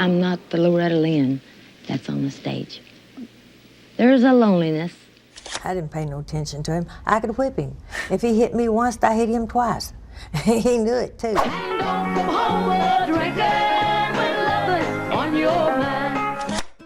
I'm not the Loretta Lynn that's on the stage. There's a loneliness. I didn't pay no attention to him. I could whip him. If he hit me once, I hit him twice. He knew it too.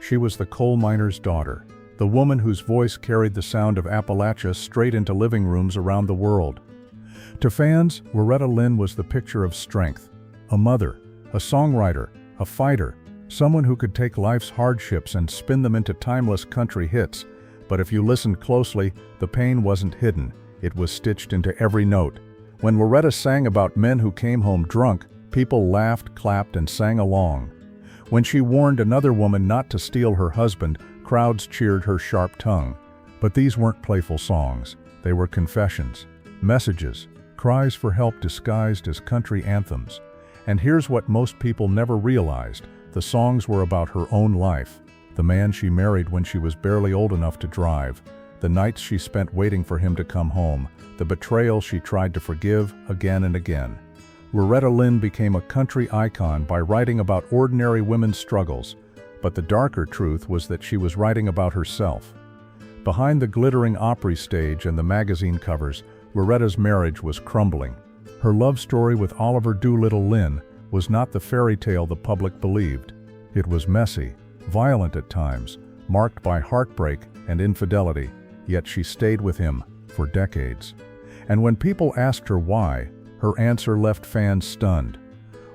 She was the coal miner's daughter, the woman whose voice carried the sound of Appalachia straight into living rooms around the world. To fans, Loretta Lynn was the picture of strength, a mother, a songwriter, a fighter, someone who could take life's hardships and spin them into timeless country hits. But if you listened closely, the pain wasn't hidden. It was stitched into every note. When Loretta sang about men who came home drunk, people laughed, clapped, and sang along. When she warned another woman not to steal her husband, crowds cheered her sharp tongue. But these weren't playful songs. They were confessions, messages, cries for help disguised as country anthems. And here's what most people never realized. The songs were about her own life. The man she married when she was barely old enough to drive. The nights she spent waiting for him to come home. The betrayal she tried to forgive again and again. Loretta Lynn became a country icon by writing about ordinary women's struggles. But the darker truth was that she was writing about herself. Behind the glittering Opry stage and the magazine covers, Loretta's marriage was crumbling. Her love story with Oliver Doolittle Lynn was not the fairy tale the public believed. It was messy, violent at times, marked by heartbreak and infidelity, yet she stayed with him for decades. And when people asked her why, her answer left fans stunned.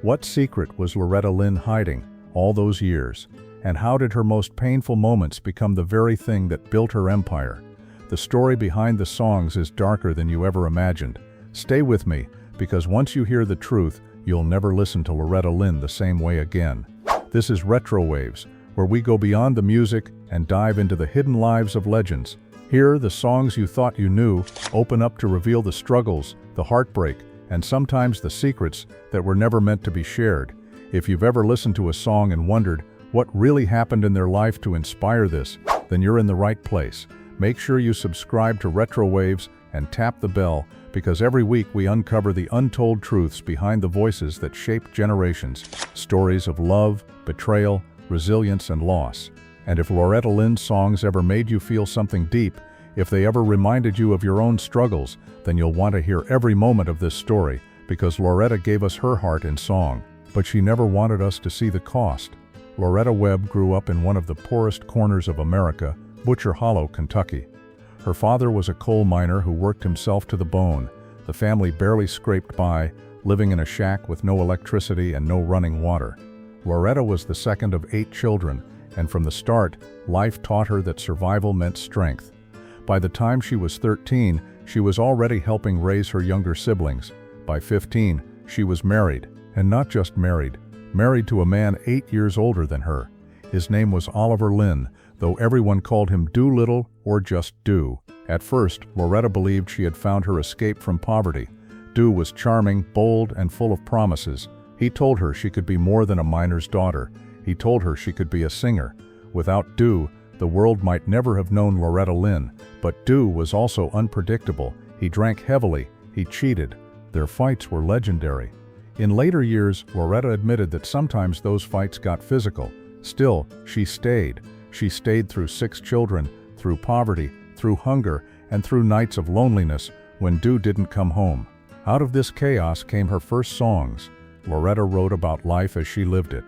What secret was Loretta Lynn hiding all those years? And how did her most painful moments become the very thing that built her empire? The story behind the songs is darker than you ever imagined. Stay with me, because once you hear the truth, you'll never listen to Loretta Lynn the same way again. This is RetroWaves, where we go beyond the music and dive into the hidden lives of legends. Here, the songs you thought you knew open up to reveal the struggles, the heartbreak, and sometimes the secrets that were never meant to be shared. If you've ever listened to a song and wondered what really happened in their life to inspire this, then you're in the right place. Make sure you subscribe to RetroWaves and tap the bell, because every week we uncover the untold truths behind the voices that shape generations. Stories of love, betrayal, resilience, and loss. And if Loretta Lynn's songs ever made you feel something deep, if they ever reminded you of your own struggles, then you'll want to hear every moment of this story, because Loretta gave us her heart in song. But she never wanted us to see the cost. Loretta Webb grew up in one of the poorest corners of America, Butcher Hollow, Kentucky. Her father was a coal miner who worked himself to the bone. The family barely scraped by, living in a shack with no electricity and no running water. Loretta was the second of 8 children, and from the start, life taught her that survival meant strength. By the time she was 13, she was already helping raise her younger siblings. By 15, she was married, and not just married to a man 8 years older than her. His name was Oliver Lynn, though everyone called him Doolittle or just Do. At first, Loretta believed she had found her escape from poverty. Do was charming, bold, and full of promises. He told her she could be more than a miner's daughter. He told her she could be a singer. Without Do, the world might never have known Loretta Lynn. But Do was also unpredictable. He drank heavily. He cheated. Their fights were legendary. In later years, Loretta admitted that sometimes those fights got physical. Still, she stayed. She stayed through 6 children, through poverty, through hunger, and through nights of loneliness when Do didn't come home. Out of this chaos came her first songs. Loretta wrote about life as she lived it.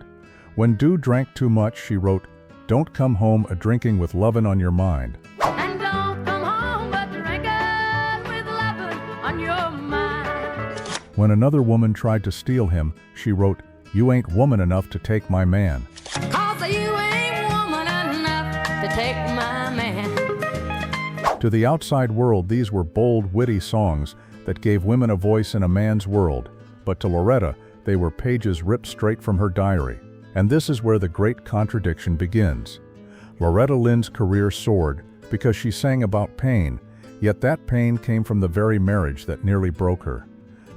When Do drank too much, she wrote, "Don't come home a-drinking with lovin' on your mind." And don't come home a-drinking with lovin' on your mind. When another woman tried to steal him, she wrote, "You ain't woman enough to take my man." 'Cause you ain't woman enough to take my man. To the outside world, these were bold, witty songs that gave women a voice in a man's world. But to Loretta, they were pages ripped straight from her diary. And this is where the great contradiction begins. Loretta Lynn's career soared because she sang about pain, yet that pain came from the very marriage that nearly broke her.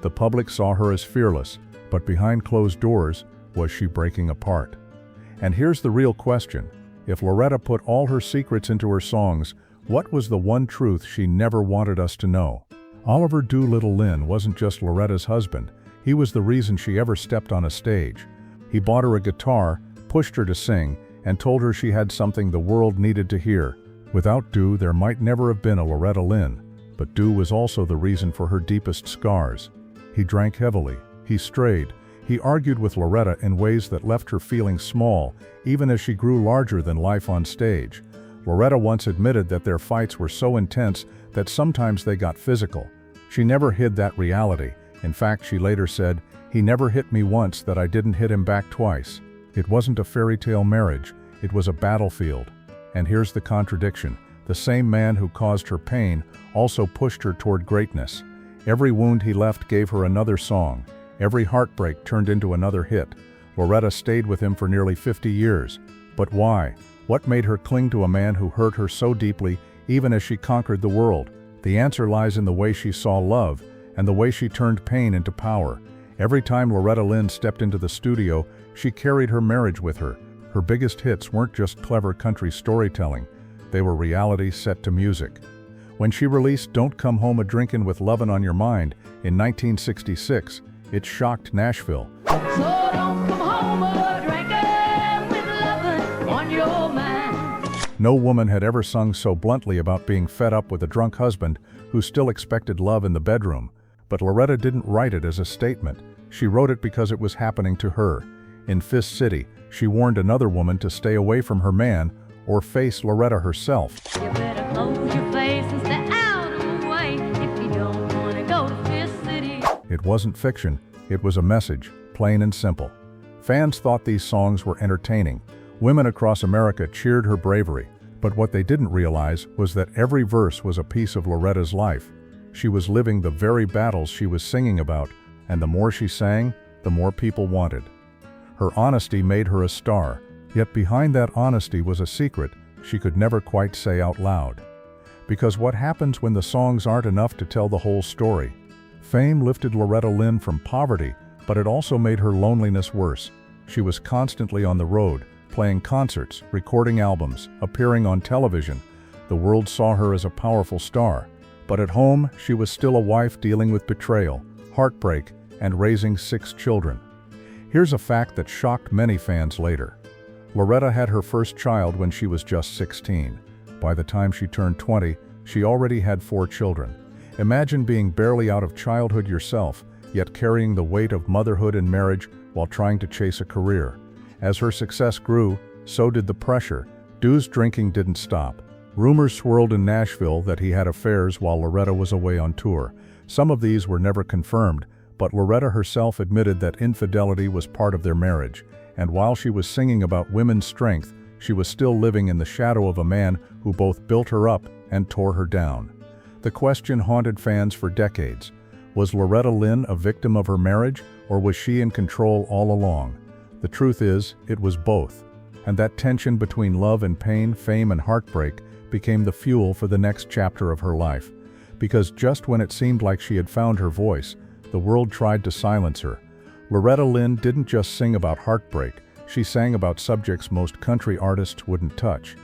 The public saw her as fearless, but behind closed doors, was she breaking apart? And here's the real question. If Loretta put all her secrets into her songs, what was the one truth she never wanted us to know? Oliver Doolittle Lynn wasn't just Loretta's husband. He was the reason she ever stepped on a stage. He bought her a guitar, pushed her to sing, and told her she had something the world needed to hear. Without Doo, there might never have been a Loretta Lynn, but Doo was also the reason for her deepest scars. He drank heavily, he strayed, he argued with Loretta in ways that left her feeling small, even as she grew larger than life on stage. Loretta once admitted that their fights were so intense that sometimes they got physical. She never hid that reality. In fact, she later said, "He never hit me once that I didn't hit him back twice." It wasn't a fairy tale marriage, it was a battlefield. And here's the contradiction. The same man who caused her pain also pushed her toward greatness. Every wound he left gave her another song. Every heartbreak turned into another hit. Loretta stayed with him for nearly 50 years. But why? What made her cling to a man who hurt her so deeply, even as she conquered the world? The answer lies in the way she saw love, and the way she turned pain into power. Every time Loretta Lynn stepped into the studio, she carried her marriage with her. Her biggest hits weren't just clever country storytelling, they were reality set to music. When she released Don't Come Home A-Drinkin' with Lovin' on Your Mind in 1966, it shocked Nashville. So don't come home a-drinkin' with lovin' on your mind. No woman had ever sung so bluntly about being fed up with a drunk husband who still expected love in the bedroom. But Loretta didn't write it as a statement. She wrote it because it was happening to her. In Fist City, she warned another woman to stay away from her man or face Loretta herself. You better close your face and stay out of the way if you don't want to go to Fist City. It wasn't fiction, it was a message, plain and simple. Fans thought these songs were entertaining. Women across America cheered her bravery. But what they didn't realize was that every verse was a piece of Loretta's life. She was living the very battles she was singing about, and the more she sang, the more people wanted. Her honesty made her a star, yet behind that honesty was a secret she could never quite say out loud. Because what happens when the songs aren't enough to tell the whole story? Fame lifted Loretta Lynn from poverty, but it also made her loneliness worse. She was constantly on the road, playing concerts, recording albums, appearing on television. The world saw her as a powerful star. But at home, she was still a wife dealing with betrayal, heartbreak, and raising 6 children. Here's a fact that shocked many fans later. Loretta had her first child when she was just 16. By the time she turned 20, she already had 4 children. Imagine being barely out of childhood yourself, yet carrying the weight of motherhood and marriage while trying to chase a career. As her success grew, so did the pressure. Doo's drinking didn't stop. Rumors swirled in Nashville that he had affairs while Loretta was away on tour. Some of these were never confirmed, but Loretta herself admitted that infidelity was part of their marriage. And while she was singing about women's strength, she was still living in the shadow of a man who both built her up and tore her down. The question haunted fans for decades. Was Loretta Lynn a victim of her marriage, or was she in control all along? The truth is, it was both. And that tension between love and pain, fame and heartbreak, became the fuel for the next chapter of her life. Because just when it seemed like she had found her voice, the world tried to silence her. Loretta Lynn didn't just sing about heartbreak, she sang about subjects most country artists wouldn't touch.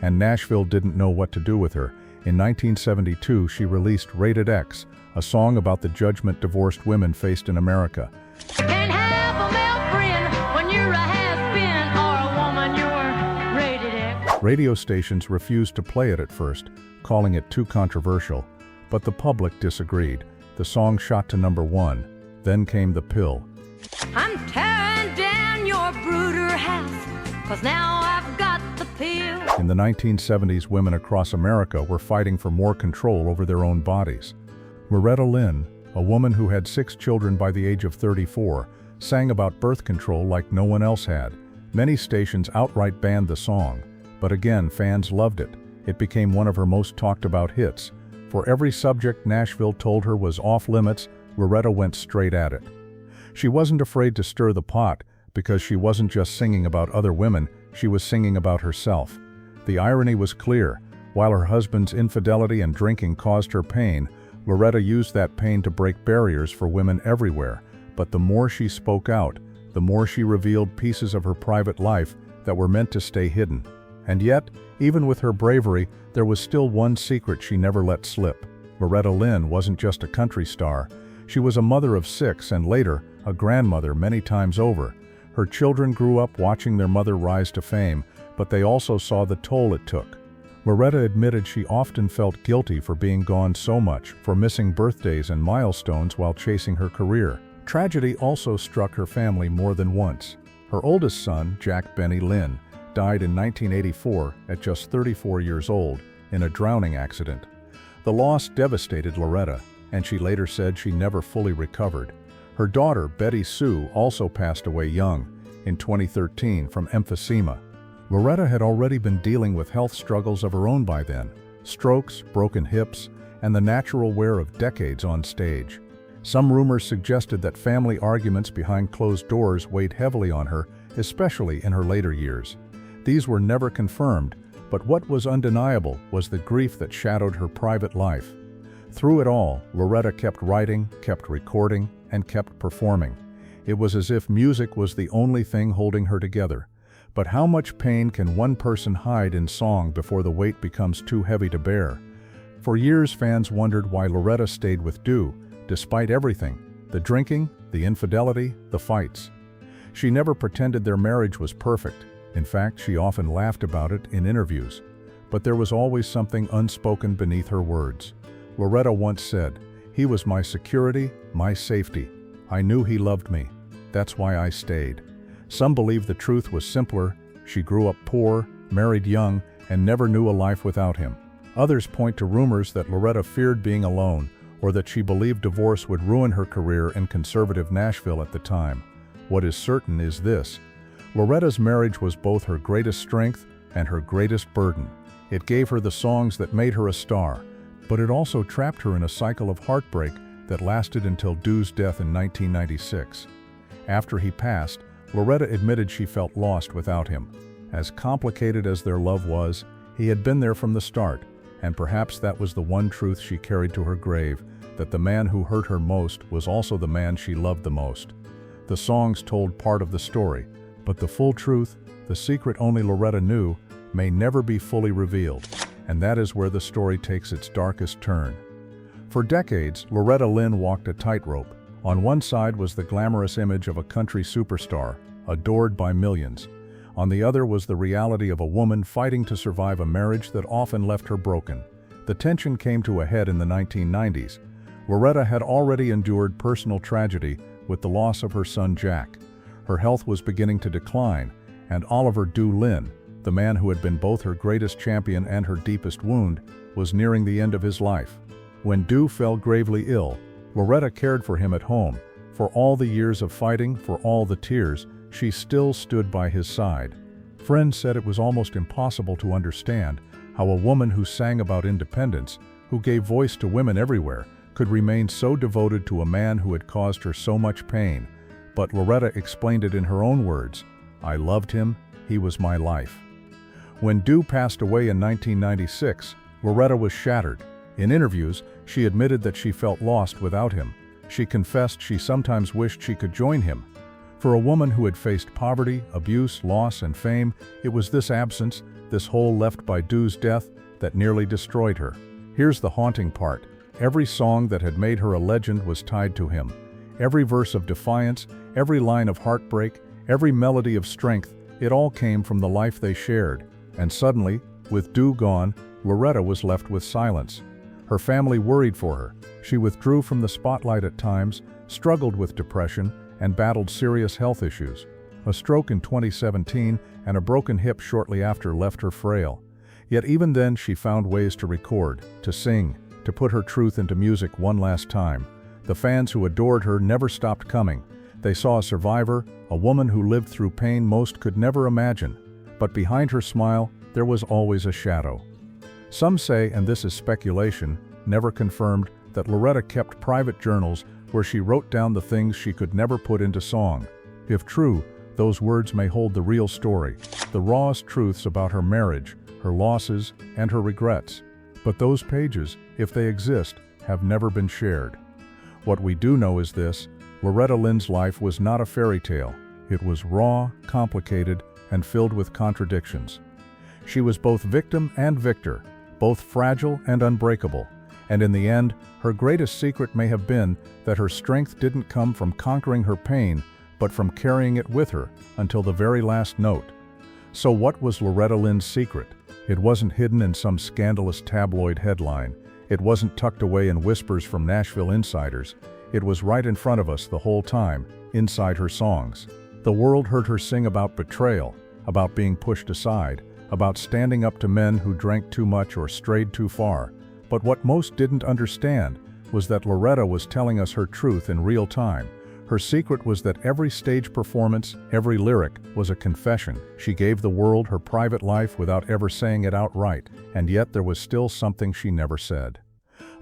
And Nashville didn't know what to do with her. In 1972, she released Rated X, a song about the judgment divorced women faced in America. Can't have a male friend when you're a has-been or a woman, you're rated X. Radio stations refused to play it at first, calling it too controversial. But the public disagreed. The song shot to #1. Then came The Pill. I'm tearing down your brooder house, 'cause now I've got the pill. In the 1970s, women across America were fighting for more control over their own bodies. Loretta Lynn, a woman who had 6 children by the age of 34, sang about birth control like no one else had. Many stations outright banned the song, but again, fans loved it. It became one of her most talked about hits. For every subject Nashville told her was off limits, Loretta went straight at it. She wasn't afraid to stir the pot, because she wasn't just singing about other women, she was singing about herself. The irony was clear. While her husband's infidelity and drinking caused her pain, Loretta used that pain to break barriers for women everywhere. But the more she spoke out, the more she revealed pieces of her private life that were meant to stay hidden. And yet, even with her bravery, there was still one secret she never let slip. Loretta Lynn wasn't just a country star. She was a mother of 6 and later, a grandmother many times over. Her children grew up watching their mother rise to fame, but they also saw the toll it took. Loretta admitted she often felt guilty for being gone so much, for missing birthdays and milestones while chasing her career. Tragedy also struck her family more than once. Her oldest son, Jack Benny Lynn, died in 1984 at just 34 years old in a drowning accident. The loss devastated Loretta, and she later said she never fully recovered. Her daughter, Betty Sue, also passed away young, in 2013 from emphysema. Loretta had already been dealing with health struggles of her own by then: strokes, broken hips, and the natural wear of decades on stage. Some rumors suggested that family arguments behind closed doors weighed heavily on her, especially in her later years. These were never confirmed, but what was undeniable was the grief that shadowed her private life. Through it all, Loretta kept writing, kept recording, and kept performing. It was as if music was the only thing holding her together. But how much pain can one person hide in song before the weight becomes too heavy to bear? For years, fans wondered why Loretta stayed with Doo, despite everything: the drinking, the infidelity, the fights. She never pretended their marriage was perfect. In fact, she often laughed about it in interviews. But there was always something unspoken beneath her words. Loretta once said, "He was my security, my safety. I knew he loved me. That's why I stayed." Some believe the truth was simpler. She grew up poor, married young, and never knew a life without him. Others point to rumors that Loretta feared being alone, or that she believed divorce would ruin her career in conservative Nashville at the time. What is certain is this: Loretta's marriage was both her greatest strength and her greatest burden. It gave her the songs that made her a star, but it also trapped her in a cycle of heartbreak that lasted until Doo's death in 1996. After he passed, Loretta admitted she felt lost without him. As complicated as their love was, he had been there from the start, and perhaps that was the one truth she carried to her grave, that the man who hurt her most was also the man she loved the most. The songs told part of the story, but the full truth, the secret only Loretta knew, may never be fully revealed, and that is where the story takes its darkest turn. For decades, Loretta Lynn walked a tightrope. On one side was the glamorous image of a country superstar, adored by millions. On the other was the reality of a woman fighting to survive a marriage that often left her broken. The tension came to a head in the 1990s. Loretta had already endured personal tragedy with the loss of her son Jack. Her health was beginning to decline, and Oliver "Doo" Lynn, the man who had been both her greatest champion and her deepest wound, was nearing the end of his life. When Doo fell gravely ill, Loretta cared for him at home. For all the years of fighting, for all the tears, she still stood by his side. Friends said it was almost impossible to understand how a woman who sang about independence, who gave voice to women everywhere, could remain so devoted to a man who had caused her so much pain. But Loretta explained it in her own words: "I loved him, he was my life." When Doo passed away in 1996, Loretta was shattered. In interviews, she admitted that she felt lost without him. She confessed she sometimes wished she could join him. For a woman who had faced poverty, abuse, loss, and fame, it was this absence, this hole left by Doo's death, that nearly destroyed her. Here's the haunting part: every song that had made her a legend was tied to him. Every verse of defiance, every line of heartbreak, every melody of strength, it all came from the life they shared. And suddenly, with Doo gone, Loretta was left with silence. Her family worried for her. She withdrew from the spotlight at times, struggled with depression, and battled serious health issues. A stroke in 2017 and a broken hip shortly after left her frail. Yet even then she found ways to record, to sing, to put her truth into music one last time. The fans who adored her never stopped coming. They saw a survivor, a woman who lived through pain most could never imagine. But behind her smile, there was always a shadow. Some say, and this is speculation, never confirmed, that Loretta kept private journals where she wrote down the things she could never put into song. If true, those words may hold the real story, the rawest truths about her marriage, her losses, and her regrets. But those pages, if they exist, have never been shared. What we do know is this: Loretta Lynn's life was not a fairy tale. It was raw, complicated, and filled with contradictions. She was both victim and victor, both fragile and unbreakable. And in the end, her greatest secret may have been that her strength didn't come from conquering her pain, but from carrying it with her until the very last note. So what was Loretta Lynn's secret? It wasn't hidden in some scandalous tabloid headline. It wasn't tucked away in whispers from Nashville insiders. It was right in front of us the whole time, inside her songs. The world heard her sing about betrayal, about being pushed aside, about standing up to men who drank too much or strayed too far. But what most didn't understand was that Loretta was telling us her truth in real time. Her secret was that every stage performance, every lyric, was a confession. She gave the world her private life without ever saying it outright, and yet there was still something she never said.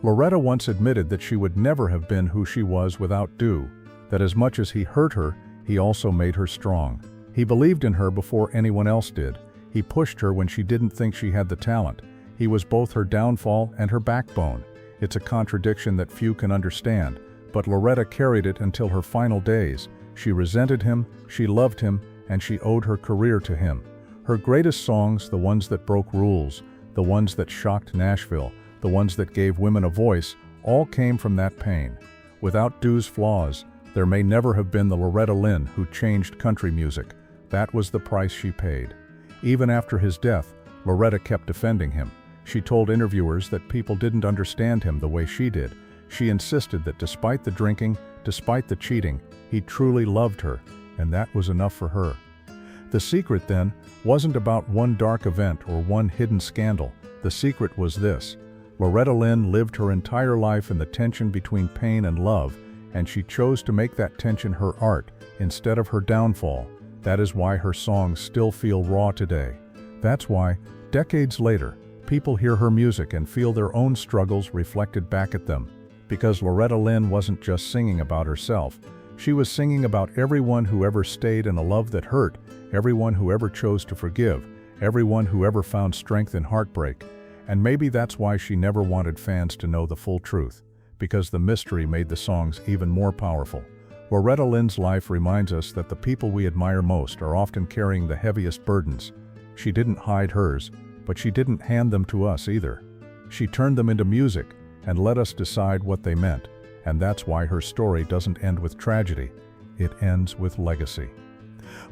Loretta once admitted that she would never have been who she was without Doo, that as much as he hurt her, he also made her strong. He believed in her before anyone else did. He pushed her when she didn't think she had the talent. He was both her downfall and her backbone. It's a contradiction that few can understand, but Loretta carried it until her final days. She resented him, she loved him, and she owed her career to him. Her greatest songs, the ones that broke rules, the ones that shocked Nashville, the ones that gave women a voice, all came from that pain. Without Doo's flaws, there may never have been the Loretta Lynn who changed country music. That was the price she paid. Even after his death, Loretta kept defending him. She told interviewers that people didn't understand him the way she did. She insisted that despite the drinking, despite the cheating, he truly loved her, and that was enough for her. The secret, then, wasn't about one dark event or one hidden scandal. The secret was this: Loretta Lynn lived her entire life in the tension between pain and love, and she chose to make that tension her art instead of her downfall. That is why her songs still feel raw today. That's why, decades later, people hear her music and feel their own struggles reflected back at them. Because Loretta Lynn wasn't just singing about herself. She was singing about everyone who ever stayed in a love that hurt, everyone who ever chose to forgive, everyone who ever found strength in heartbreak. And maybe that's why she never wanted fans to know the full truth, because the mystery made the songs even more powerful. Loretta Lynn's life reminds us that the people we admire most are often carrying the heaviest burdens. She didn't hide hers, but she didn't hand them to us either. She turned them into music and let us decide what they meant, and that's why her story doesn't end with tragedy. It ends with legacy.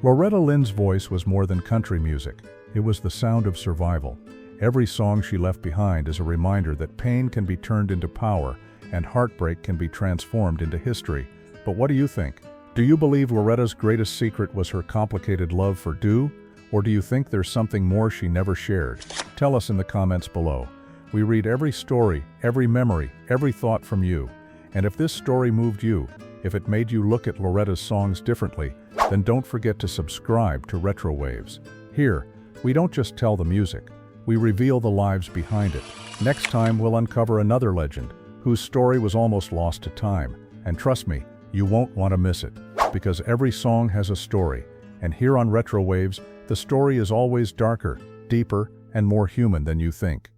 Loretta Lynn's voice was more than country music. It was the sound of survival. Every song she left behind is a reminder that pain can be turned into power and heartbreak can be transformed into history. But what do you think? Do you believe Loretta's greatest secret was her complicated love for Doo? Or do you think there's something more she never shared? Tell us in the comments below. We read every story, every memory, every thought from you. And if this story moved you, if it made you look at Loretta's songs differently, then don't forget to subscribe to RetroWaves. Here, we don't just tell the music, we reveal the lives behind it. Next time we'll uncover another legend, whose story was almost lost to time. And trust me, you won't want to miss it, because every song has a story. And here on RetroWaves, the story is always darker, deeper, and more human than you think.